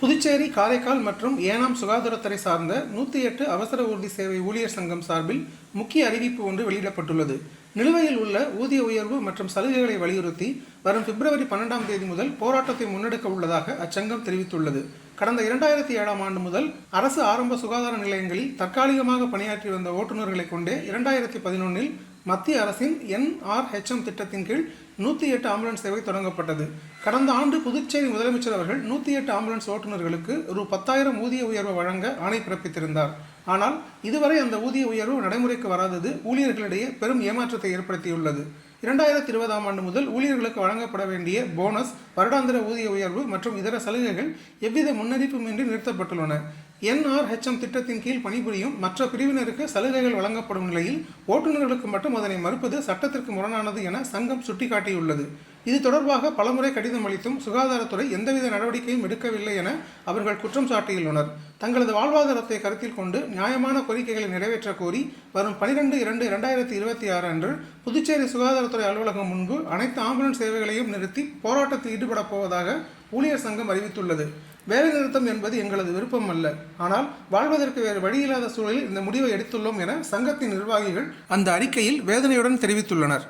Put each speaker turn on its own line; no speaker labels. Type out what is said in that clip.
புதுச்சேரி, காரைக்கால் மற்றும் ஏனாம் சுகாதாரத்துறை சார்ந்த 108 அவசர ஊர்தி சேவை ஊழியர் சங்கம் சார்பில் முக்கிய அறிவிப்பு ஒன்று வெளியிடப்பட்டுள்ளது. நிலுவையில் உள்ள ஊதிய உயர்வு மற்றும் சலுகைகளை வலியுறுத்தி வரும் பிப்ரவரி 12ஆம் தேதி முதல் போராட்டத்தை முன்னெடுக்க உள்ளதாக அச்சங்கம் தெரிவித்துள்ளது. கடந்த 2007ஆம் ஆண்டு முதல் அரசு ஆரம்ப சுகாதார நிலையங்களில் தற்காலிகமாக பணியாற்றி வந்த ஓட்டுநர்களை கொண்டே 2011இல் மத்திய அரசின் NRHM திட்டத்தின் கீழ் 108 ஆம்புலன்ஸ் சேவை தொடங்கப்பட்டது. கடந்த ஆண்டு புதுச்சேரி முதலமைச்சர் அவர்கள் 108 ஆம்புலன்ஸ் ஓட்டுநர்களுக்கு ரூ.10,000 ஊதிய உயர்வு வழங்க ஆணை பிறப்பித்திருந்தார். ஆனால் இதுவரை அந்த ஊதிய உயர்வு நடைமுறைக்கு வராதது ஊழியர்களிடையே பெரும் ஏமாற்றத்தை ஏற்படுத்தியுள்ளது. 2020ஆம் ஆண்டு முதல் ஊழியர்களுக்கு வழங்கப்பட வேண்டிய போனஸ், வருடாந்திர ஊதிய உயர்வு மற்றும் இதர சலுகைகள் எவ்வித முன்னறிவிப்புமின்றி நிறுத்தப்பட்டுள்ளன. NRHM திட்டத்தின் கீழ் பணிபுரியும் மற்ற பிரிவினருக்கு சலுகைகள் வழங்கப்படும் நிலையில் ஓட்டுநர்களுக்கு மட்டும் அதனை மறுப்பது சட்டத்திற்கு முரணானது என சங்கம் சுட்டிக்காட்டியுள்ளது. இது தொடர்பாக பலமுறை கடிதம் அளித்தும் சுகாதாரத்துறை எந்தவித நடவடிக்கையும் எடுக்கவில்லை என அவர்கள் குற்றம் சாட்டியுள்ளனர். தங்களது வாழ்வாதாரத்தை கருத்தில் கொண்டு நியாயமான கோரிக்கைகளை நிறைவேற்ற கோரி வரும் 12/2/2026 அன்று புதுச்சேரி சுகாதாரத்துறை அலுவலகம் முன்பு அனைத்து ஆம்புலன்ஸ் சேவைகளையும் நிறுத்தி போராட்டத்தில் ஈடுபடப் போவதாக ஊழியர் சங்கம் அறிவித்துள்ளது. வேலை நிறுத்தம் என்பது எங்களது விருப்பம் அல்ல, ஆனால் வாழ்வதற்கு வேறு வழியில்லாத சூழலில் இந்த முடிவை எடுத்துள்ளோம் என சங்கத்தின் நிர்வாகிகள் அந்த அறிக்கையில் வேதனையுடன் தெரிவித்துள்ளனர்.